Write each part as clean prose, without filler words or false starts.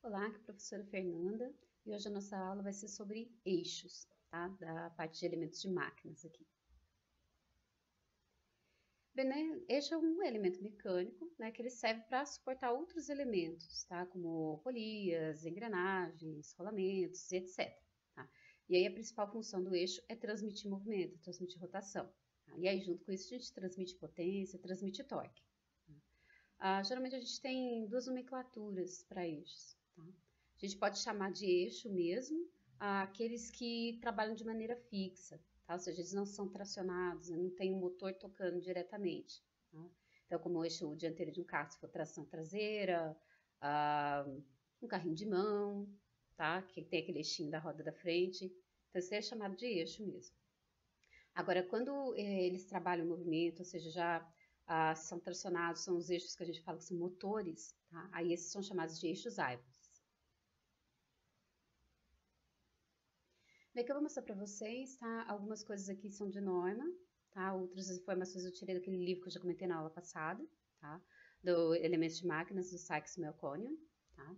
Olá, aqui é a professora Fernanda e hoje a nossa aula vai ser sobre eixos, tá? Da parte de elementos de máquinas aqui. Bem, né? Eixo é um elemento mecânico, né? Que ele serve para suportar outros elementos, tá? Como polias, engrenagens, rolamentos, etc. Tá? E aí a principal função do eixo é transmitir movimento, transmitir rotação. Tá? E aí junto com isso a gente transmite potência, transmite torque. Geralmente a gente tem duas nomenclaturas para eixos, tá? A gente pode chamar de eixo mesmo aqueles que trabalham de maneira fixa, tá? Ou seja, eles não são tracionados, né? Não tem um motor tocando diretamente, tá? Então, como o eixo dianteiro de um carro, se for tração traseira, um carrinho de mão, tá? Que tem aquele eixinho da roda da frente. Então, isso é chamado de eixo mesmo. Agora, quando eles trabalham em movimento, ou seja, já são tracionados, são os eixos que a gente fala que são motores, tá? Aí esses são chamados de eixos Aivos. Bem, que eu vou mostrar para vocês, tá? Algumas coisas aqui são de norma, tá? Outras informações eu tirei daquele livro que eu já comentei na aula passada, tá? Do Elementos de Máquinas, do Sykes-Melkonian, tá?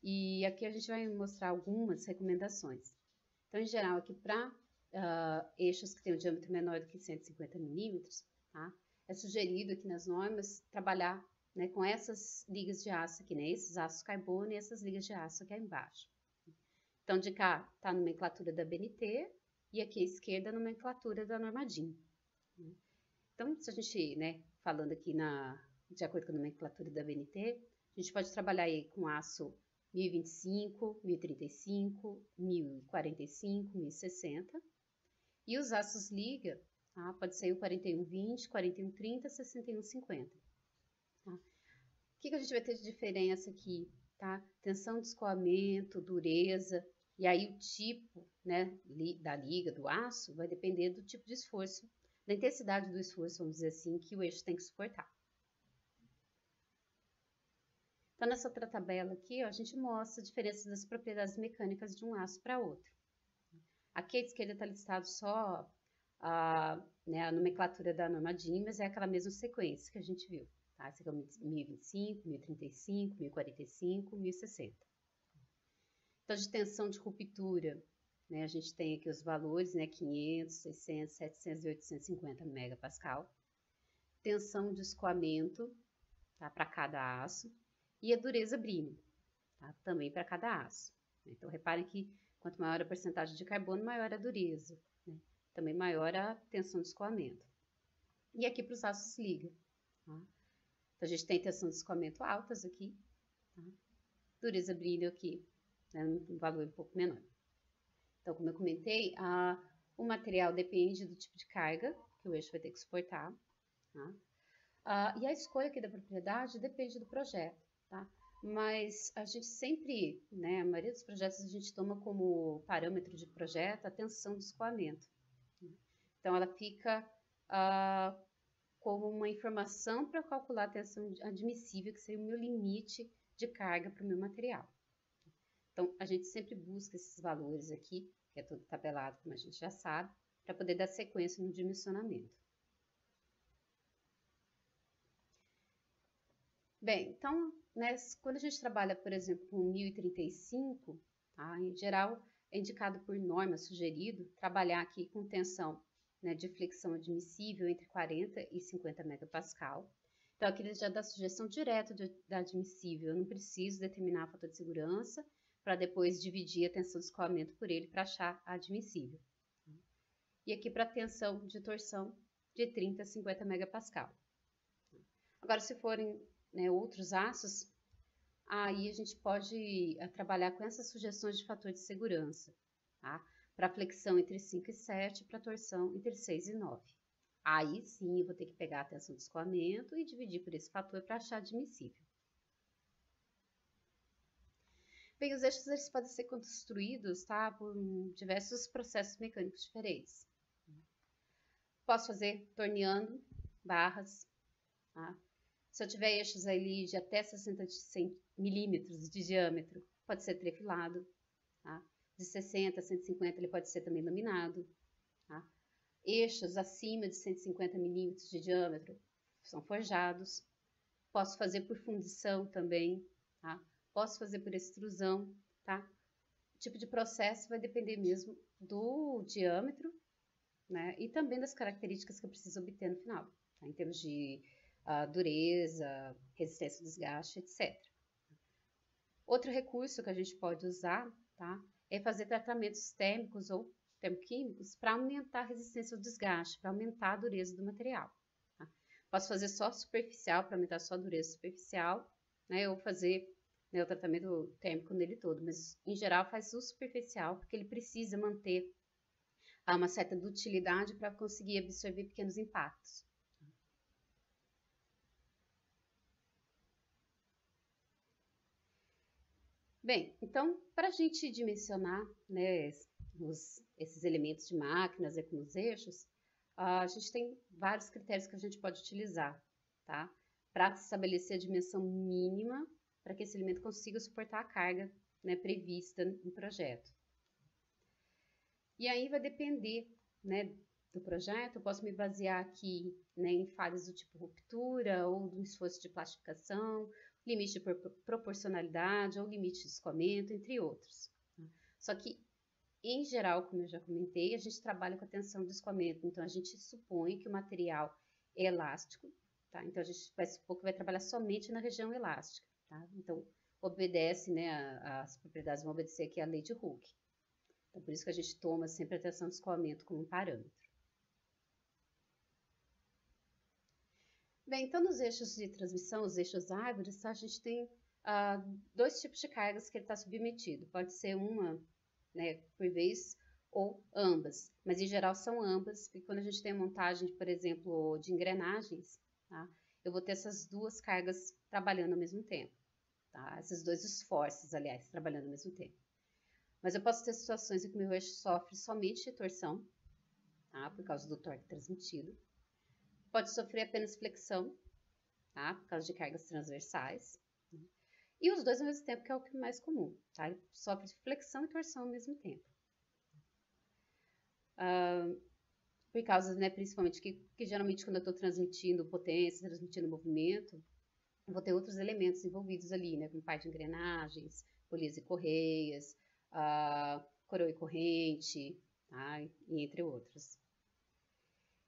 E aqui a gente vai mostrar algumas recomendações. Então, em geral, aqui para eixos que têm um diâmetro menor do que 150 milímetros, tá? É sugerido aqui nas normas trabalhar, né, com essas ligas de aço aqui, né? Esses aços carbono e essas ligas de aço aqui embaixo. Então, de cá está a nomenclatura da BNT e aqui à esquerda a nomenclatura da norma DIN. Então, se a gente, né, falando aqui de acordo com a nomenclatura da BNT, a gente pode trabalhar aí com aço 1025, 1035, 1045, 1060. E os aços liga, tá? Pode ser o 4120, 4130, 6150. Tá? O que a gente vai ter de diferença aqui? Tá? Tensão de escoamento, dureza, e aí o tipo, né, da liga, do aço, vai depender do tipo de esforço, da intensidade do esforço, vamos dizer assim, que o eixo tem que suportar. Então, nessa outra tabela aqui, ó, a gente mostra a diferença das propriedades mecânicas de um aço para outro. Aqui à esquerda está listado só né, a nomenclatura da norma DIN, mas é aquela mesma sequência que a gente viu. Tá? Esse aqui é o 1025, 1035, 1045, 1060. Então, de tensão de ruptura, né, a gente tem aqui os valores, né, 500, 600, 700 e 850 megapascal. Tensão de escoamento, tá, para cada aço. E a dureza Brime, tá, também para cada aço. Então, reparem que quanto maior a porcentagem de carbono, maior a dureza. Né? Também maior a tensão de escoamento. E aqui para os aços liga. Tá? Então, a gente tem tensão de escoamento altas aqui. Tá? Dureza brilho aqui, né, um valor um pouco menor. Então, como eu comentei, o material depende do tipo de carga que o eixo vai ter que suportar. Tá? E a escolha aqui da propriedade depende do projeto. Tá? Mas a gente sempre, né, a maioria dos projetos a gente toma como parâmetro de projeto a tensão de escoamento. Então, ela fica como uma informação para calcular a tensão admissível, que seria o meu limite de carga para o meu material. Então, a gente sempre busca esses valores aqui, que é tudo tabelado, como a gente já sabe, para poder dar sequência no dimensionamento. Bem, então, né, quando a gente trabalha, por exemplo, com 1035, tá, em geral, é indicado por norma, sugerido, trabalhar aqui com tensão, né, de flexão admissível entre 40 e 50 megapascal. Então, aqui ele já dá sugestão direta da admissível, eu não preciso determinar a fator de segurança para depois dividir a tensão de escoamento por ele para achar a admissível. E aqui para tensão de torção de 30 a 50 megapascal. Agora, se forem, né, outros aços, aí a gente pode trabalhar com essas sugestões de fator de segurança, tá? Para flexão entre 5 e 7, para torção entre 6 e 9. Aí sim eu vou ter que pegar a tensão de escoamento e dividir por esse fator para achar admissível. Bem, os eixos eles podem ser construídos, tá, por diversos processos mecânicos diferentes. Posso fazer torneando barras, tá? Se eu tiver eixos ali de até 60 milímetros de diâmetro, pode ser trefilado, tá? De 60 a 150 ele pode ser também laminado, tá? Eixos acima de 150 milímetros de diâmetro são forjados. Posso fazer por fundição também, tá? posso fazer por extrusão, tá? O tipo de processo vai depender mesmo do diâmetro, né? E também das características que eu preciso obter no final, tá? Em termos de dureza, resistência ao desgaste, etc. Outro recurso que a gente pode usar, tá? É fazer tratamentos térmicos ou termoquímicos para aumentar a resistência ao desgaste, para aumentar a dureza do material. Tá? Posso fazer só superficial, para aumentar só a dureza superficial, né? Ou fazer, né, o tratamento térmico nele todo, mas em geral faz o superficial, porque ele precisa manter uma certa dutilidade para conseguir absorver pequenos impactos. Bem, então, para a gente dimensionar, né, esses elementos de máquinas, como os eixos, a gente tem vários critérios que a gente pode utilizar, tá? Para estabelecer a dimensão mínima para que esse elemento consiga suportar a carga, né, prevista no projeto. E aí vai depender, né, do projeto. Eu posso me basear aqui, né, em falhas do tipo ruptura ou do esforço de plastificação, limite de proporcionalidade ou limite de escoamento, entre outros. Só que, em geral, como eu já comentei, a gente trabalha com a tensão do escoamento. Então, a gente supõe que o material é elástico, tá? Então, a gente vai supor que vai trabalhar somente na região elástica, tá? Então, obedece, né, as propriedades vão obedecer aqui à lei de Hooke. Então, por isso que a gente toma sempre a tensão de escoamento como um parâmetro. Bem, então nos eixos de transmissão, os eixos árvores, a gente tem dois tipos de cargas que ele está submetido. Pode ser uma, né, por vez ou ambas, mas em geral são ambas, porque quando a gente tem a montagem, por exemplo, de engrenagens, tá, eu vou ter essas duas cargas trabalhando ao mesmo tempo. Tá? Esses dois esforços, aliás, trabalhando ao mesmo tempo. Mas eu posso ter situações em que o meu eixo sofre somente de torção, tá, por causa do torque transmitido. Pode sofrer apenas flexão, tá? Por causa de cargas transversais. E os dois ao mesmo tempo, que é o que é mais comum, tá? Ele sofre flexão e torção ao mesmo tempo. Por causa, né, principalmente, que geralmente quando eu estou transmitindo potência, transmitindo movimento, eu vou ter outros elementos envolvidos ali, né? Como parte de engrenagens, polias e correias, coroa e corrente, tá? E entre outros.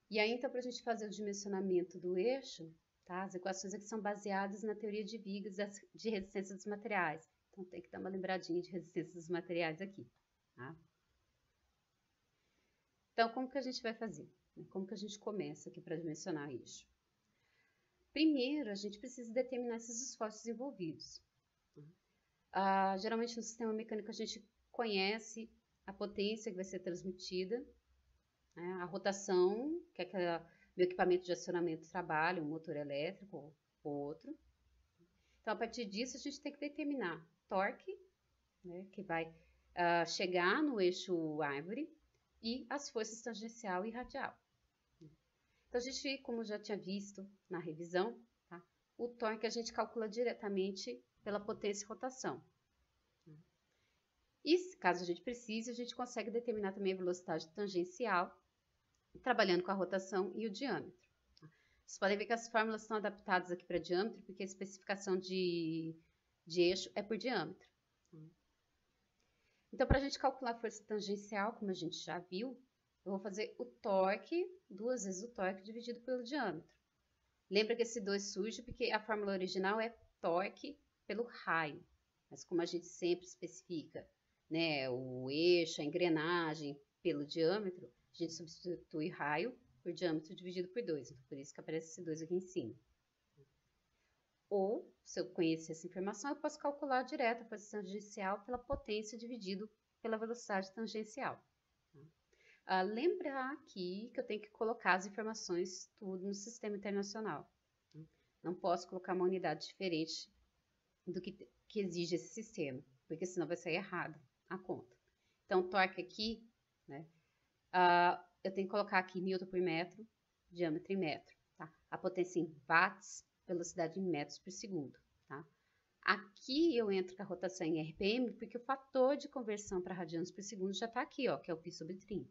E aí, então, para a gente fazer o dimensionamento do eixo, tá? As equações aqui são baseadas na teoria de Vigas de resistência dos materiais. Então, tem que dar uma lembradinha de resistência dos materiais aqui, tá? Então, como que a gente vai fazer? Como que a gente começa aqui para dimensionar eixo? Primeiro, a gente precisa determinar esses esforços envolvidos. Geralmente, no sistema mecânico, a gente conhece a potência que vai ser transmitida, né? A rotação, que é meu equipamento de acionamento trabalha, um motor elétrico ou outro. Então, a partir disso, a gente tem que determinar torque, né, que vai chegar no eixo árvore, e as forças tangencial e radial. Então, a gente, como já tinha visto na revisão, tá, o torque a gente calcula diretamente pela potência e rotação. E, caso a gente precise, a gente consegue determinar também a velocidade tangencial, trabalhando com a rotação e o diâmetro. Vocês podem ver que as fórmulas estão adaptadas aqui para diâmetro, porque a especificação de eixo é por diâmetro. Então, para a gente calcular a força tangencial, como a gente já viu, eu vou fazer o torque, duas vezes o torque dividido pelo diâmetro. Lembra que esse 2 surge porque a fórmula original é torque pelo raio. Mas como a gente sempre especifica, né, o eixo, a engrenagem pelo diâmetro, a gente substitui raio por diâmetro dividido por 2. Então, por isso que aparece esse 2 aqui em cima. Ou, se eu conhecer essa informação, eu posso calcular direto a força tangencial pela potência dividido pela velocidade tangencial. Lembrar aqui que eu tenho que colocar as informações tudo no sistema internacional. Não posso colocar uma unidade diferente do que exige esse sistema, porque senão vai sair errado a conta. Então, o torque aqui, né, eu tenho que colocar aqui Newton por metro, diâmetro em metro, tá? A potência em watts, velocidade em metros por segundo, tá? Aqui eu entro com a rotação em RPM, porque o fator de conversão para radianos por segundo já está aqui, ó, que é o π sobre 30.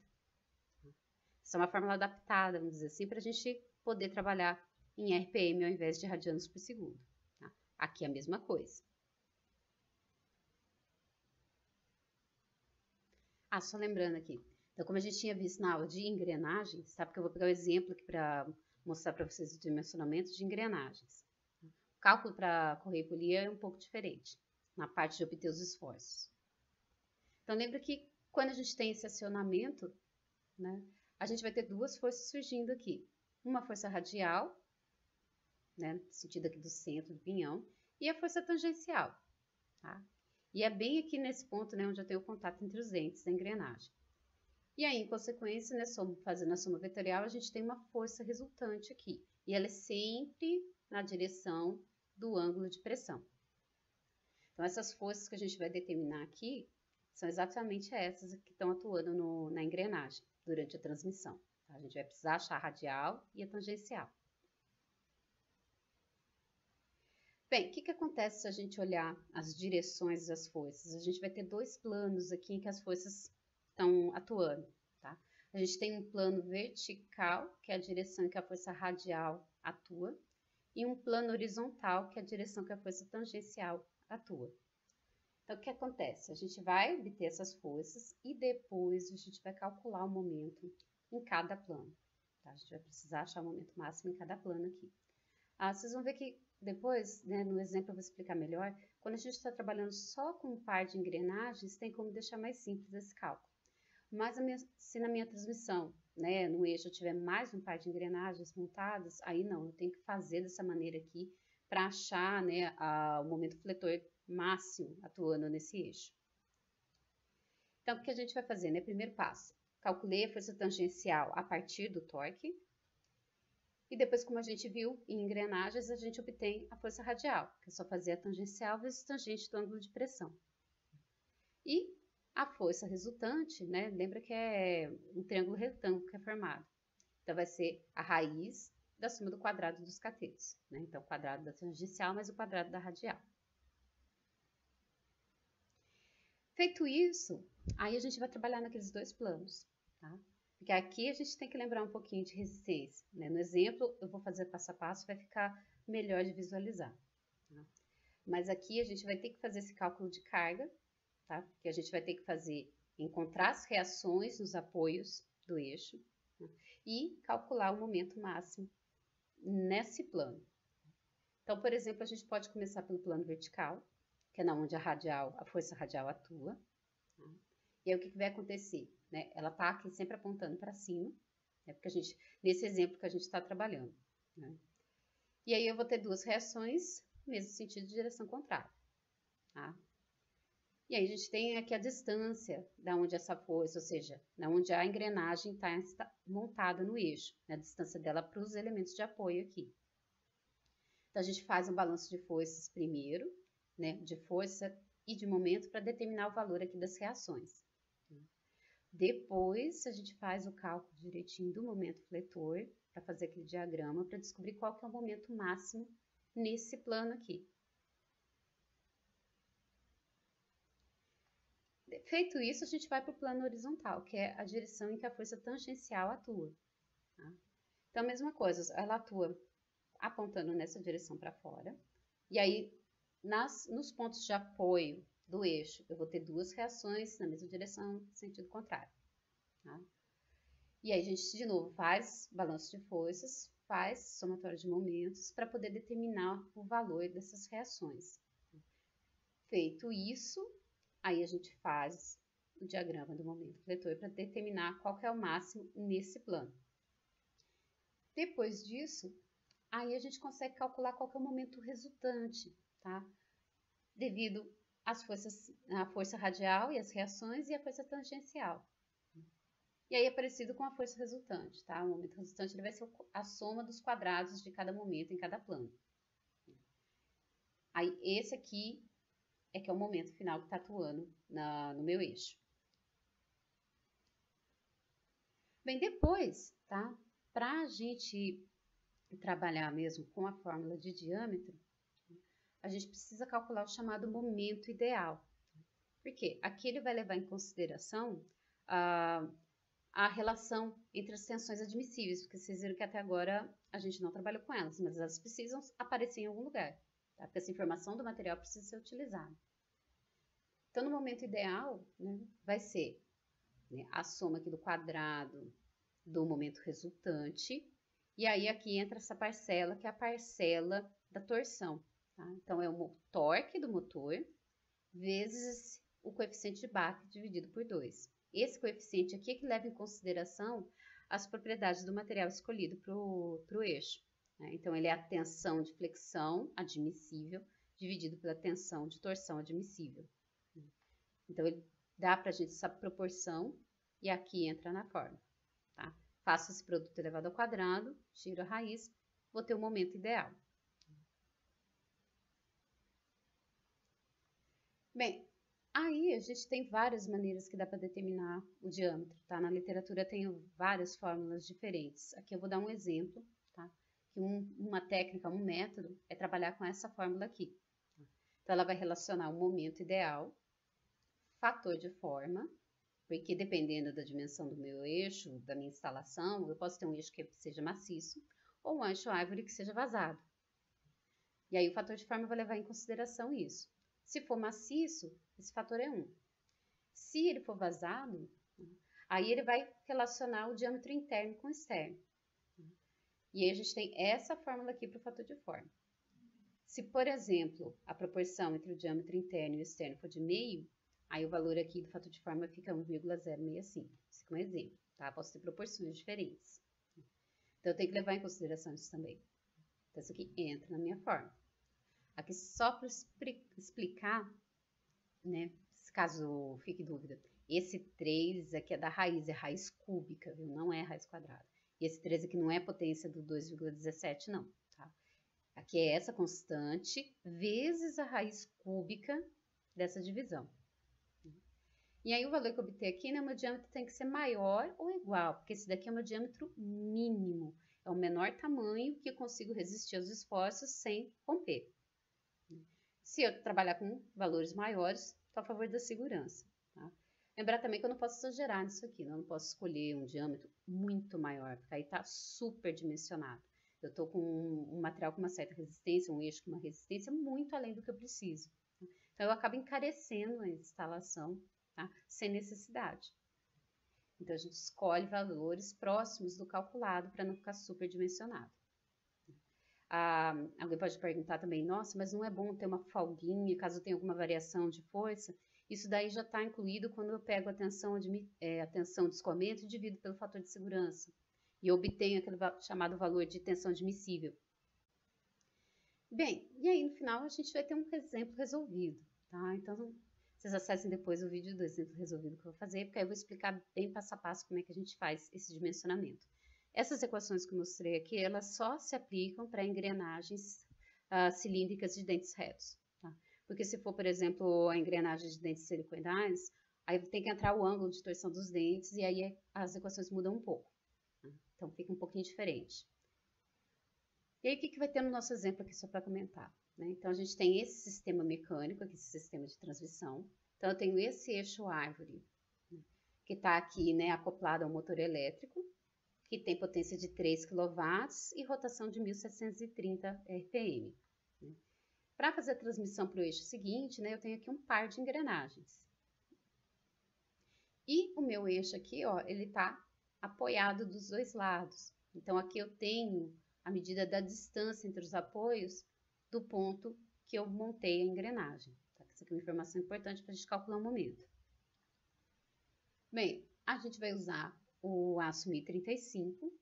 Essa é uma fórmula adaptada, vamos dizer assim, para a gente poder trabalhar em RPM ao invés de radianos por segundo. Tá? Aqui é a mesma coisa. Ah, só lembrando aqui. Então, como a gente tinha visto na aula de engrenagens, tá? Porque eu vou pegar o exemplo aqui para mostrar para vocês o dimensionamento de engrenagens. O cálculo para correia e polia é um pouco diferente, na parte de obter os esforços. Então, lembra que quando a gente tem esse acionamento, né, a gente vai ter duas forças surgindo aqui. Uma força radial, né, no sentido aqui do centro do pinhão, e a força tangencial, tá? E é bem aqui nesse ponto, né, onde eu tenho o contato entre os dentes da engrenagem. E aí, em consequência, né, fazendo a soma vetorial, a gente tem uma força resultante aqui. E ela é sempre na direção do ângulo de pressão. Então, essas forças que a gente vai determinar aqui são exatamente essas que estão atuando na engrenagem durante a transmissão. Tá? A gente vai precisar achar a radial e a tangencial. Bem, o que acontece se a gente olhar as direções das forças? A gente vai ter dois planos aqui em que as forças estão atuando, tá? A gente tem um plano vertical, que é a direção em que a força radial atua, e um plano horizontal, que é a direção que a força tangencial atua. Então, o que acontece? A gente vai obter essas forças e depois a gente vai calcular o momento em cada plano, tá? A gente vai precisar achar o momento máximo em cada plano aqui. Vocês vão ver que depois, né, no exemplo eu vou explicar melhor, quando a gente está trabalhando só com um par de engrenagens, tem como deixar mais simples esse cálculo. Mas se na minha transmissão, né, no eixo eu tiver mais um par de engrenagens montadas, aí não, eu tenho que fazer dessa maneira aqui para achar, né, o momento fletor máximo atuando nesse eixo. Então, o que a gente vai fazer, né? Primeiro passo, calculei a força tangencial a partir do torque. E depois, como a gente viu, em engrenagens, a gente obtém a força radial, que é só fazer a tangencial vezes tangente do ângulo de pressão. E a força resultante, né? Lembra que é um triângulo retângulo que é formado. Então, vai ser a raiz da soma do quadrado dos catetos, né? Então, o quadrado da tangencial mais o quadrado da radial. Feito isso, aí a gente vai trabalhar naqueles dois planos, tá? Porque aqui a gente tem que lembrar um pouquinho de resistência, né? No exemplo, eu vou fazer passo a passo, vai ficar melhor de visualizar, tá? Mas aqui a gente vai ter que fazer esse cálculo de carga, tá? Porque a gente vai ter que encontrar as reações nos apoios do eixo, tá? E calcular o momento máximo nesse plano. Então, por exemplo, a gente pode começar pelo plano vertical, que é onde a força radial atua, tá? E aí o que vai acontecer? Né? Ela está aqui sempre apontando para cima, né? Porque nesse exemplo que a gente está trabalhando, né? E aí eu vou ter duas reações, mesmo sentido de direção contrária, tá? E aí a gente tem aqui a distância da onde essa força, ou seja, da onde a engrenagem está montada no eixo, né? A distância dela para os elementos de apoio aqui. Então a gente faz um balanço de forças primeiro, né? De força e de momento para determinar o valor aqui das reações. Depois, a gente faz o cálculo direitinho do momento fletor, para fazer aquele diagrama, para descobrir qual que é o momento máximo nesse plano aqui. Feito isso, a gente vai para o plano horizontal, que é a direção em que a força tangencial atua, tá? Então, a mesma coisa, ela atua apontando nessa direção para fora, e aí, nos pontos de apoio do eixo, eu vou ter duas reações na mesma direção, sentido contrário, tá? E aí a gente, de novo, faz balanço de forças, faz somatório de momentos para poder determinar o valor dessas reações. Feito isso, aí a gente faz o diagrama do momento fletor para determinar qual que é o máximo nesse plano. Depois disso, aí a gente consegue calcular qual que é o momento resultante, tá? Devido às forças, a força radial e as reações e a força tangencial. E aí é parecido com a força resultante, tá? O momento resultante ele vai ser a soma dos quadrados de cada momento em cada plano. Aí esse aqui é que é o momento final que está atuando no meu eixo. Bem, depois, tá? Para a gente trabalhar mesmo com a fórmula de diâmetro, a gente precisa calcular o chamado momento ideal. Por quê? Aqui ele vai levar em consideração a relação entre as tensões admissíveis, porque vocês viram que até agora a gente não trabalhou com elas, mas elas precisam aparecer em algum lugar, tá? Porque essa informação do material precisa ser utilizada. Então, no momento ideal, né, vai ser né, a soma aqui do quadrado do momento resultante, e aí aqui entra essa parcela, que é a parcela da torção. Tá? Então, é o torque do motor vezes o coeficiente de Bach dividido por 2. Esse coeficiente aqui é que leva em consideração as propriedades do material escolhido para o eixo. Né? Então, ele é a tensão de flexão admissível dividido pela tensão de torção admissível. Então, ele dá para a gente essa proporção e aqui entra na fórmula. Tá? Faço esse produto elevado ao quadrado, tiro a raiz, vou ter o momento ideal. Bem, aí a gente tem várias maneiras que dá para determinar o diâmetro, tá? Na literatura tem várias fórmulas diferentes. Aqui eu vou dar um exemplo, tá? Que uma técnica, um método é trabalhar com essa fórmula aqui. Então, ela vai relacionar o momento ideal, fator de forma, porque dependendo da dimensão do meu eixo, da minha instalação, eu posso ter um eixo que seja maciço ou um eixo árvore que seja vazado. E aí o fator de forma vai levar em consideração isso. Se for maciço, esse fator é 1. Se ele for vazado, aí ele vai relacionar o diâmetro interno com o externo. E aí a gente tem essa fórmula aqui para o fator de forma. Se, por exemplo, a proporção entre o diâmetro interno e o externo for de meio, aí o valor aqui do fator de forma fica 1,065. Isso é um exemplo, tá? Posso ter proporções diferentes. Então, eu tenho que levar em consideração isso também. Então, isso aqui entra na minha fórmula. Aqui, só para explicar, né? Caso fique dúvida, esse 3 aqui é da raiz, é raiz cúbica, viu? Não é raiz quadrada. E esse 3 aqui não é potência do 2,17, não, tá? Aqui é essa constante vezes a raiz cúbica dessa divisão. E aí, o valor que eu obter aqui, né, o meu diâmetro tem que ser maior ou igual, porque esse daqui é o meu diâmetro mínimo. É o menor tamanho que eu consigo resistir aos esforços sem romper. Se eu trabalhar com valores maiores, estou a favor da segurança. Tá? Lembrar também que eu não posso exagerar nisso aqui, né? Eu não posso escolher um diâmetro muito maior, porque aí está super dimensionado. Eu estou com um material com uma certa resistência, um eixo com uma resistência muito além do que eu preciso. Tá? Então, eu acabo encarecendo a instalação, tá? Sem necessidade. Então, a gente escolhe valores próximos do calculado para não ficar super dimensionado. Alguém pode perguntar também, nossa, mas não é bom ter uma folguinha caso tenha alguma variação de força? Isso daí já está incluído quando eu pego a tensão de escoamento e divido pelo fator de segurança. E obtenho aquele chamado valor de tensão admissível. Bem, e aí no final a gente vai ter um exemplo resolvido, tá? Então, vocês acessem depois o vídeo do exemplo resolvido que eu vou fazer, porque aí eu vou explicar bem passo a passo como é que a gente faz esse dimensionamento. Essas equações que eu mostrei aqui, elas só se aplicam para engrenagens cilíndricas de dentes retos. Tá? Porque se for, por exemplo, a engrenagem de dentes silicoidais, aí tem que entrar o ângulo de torção dos dentes e aí as equações mudam um pouco. Tá? Então, fica um pouquinho diferente. E aí, o que vai ter no nosso exemplo aqui, só para comentar? Né? Então, a gente tem esse sistema mecânico, aqui, esse sistema de transmissão. Então, eu tenho esse eixo árvore, né, que está aqui, né, acoplado ao motor elétrico, que tem potência de 3 kW e rotação de 1.730 RPM. Né? Para fazer a transmissão para o eixo seguinte, né, eu tenho aqui um par de engrenagens. E o meu eixo aqui, ó, ele está apoiado dos dois lados. Então, aqui eu tenho a medida da distância entre os apoios do ponto que eu montei a engrenagem. Tá? Essa aqui é uma informação importante para a gente calcular o momento. Bem, a gente vai usar o aço 1035,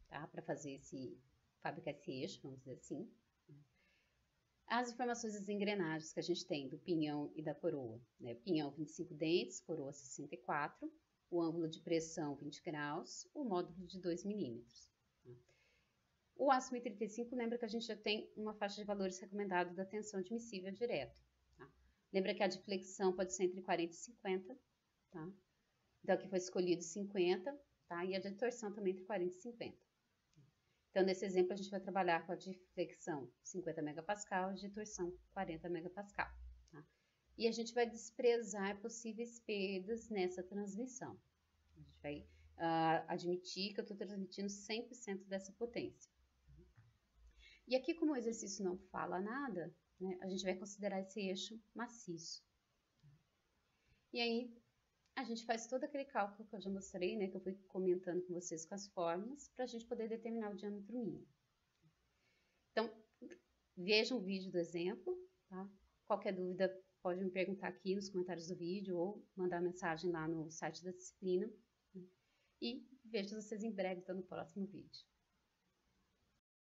tá? Para fabricar esse eixo, vamos dizer assim. As informações das engrenagens que a gente tem do pinhão e da coroa, né? Pinhão 25 dentes, coroa 64, o ângulo de pressão 20 graus, o módulo de 2 milímetros. O aço 1035 lembra que a gente já tem uma faixa de valores recomendado da tensão admissível direta. Tá? Lembra que a de flexão pode ser entre 40 e 50, tá? Então, aqui foi escolhido 50, tá? E a de torção também entre 40 e 50. Então, nesse exemplo, a gente vai trabalhar com a de flexão 50 megapascal e de torção 40 megapascal, tá? E a gente vai desprezar possíveis perdas nessa transmissão. A gente vai admitir que eu estou transmitindo 100% dessa potência. E aqui, como o exercício não fala nada, né, a gente vai considerar esse eixo maciço. E aí, a gente faz todo aquele cálculo que eu já mostrei, né, que eu fui comentando com vocês com as fórmulas, para a gente poder determinar o diâmetro mínimo. Então, vejam o vídeo do exemplo, tá? Qualquer dúvida pode me perguntar aqui nos comentários do vídeo ou mandar mensagem lá no site da disciplina. E vejo vocês em breve, então, no próximo vídeo.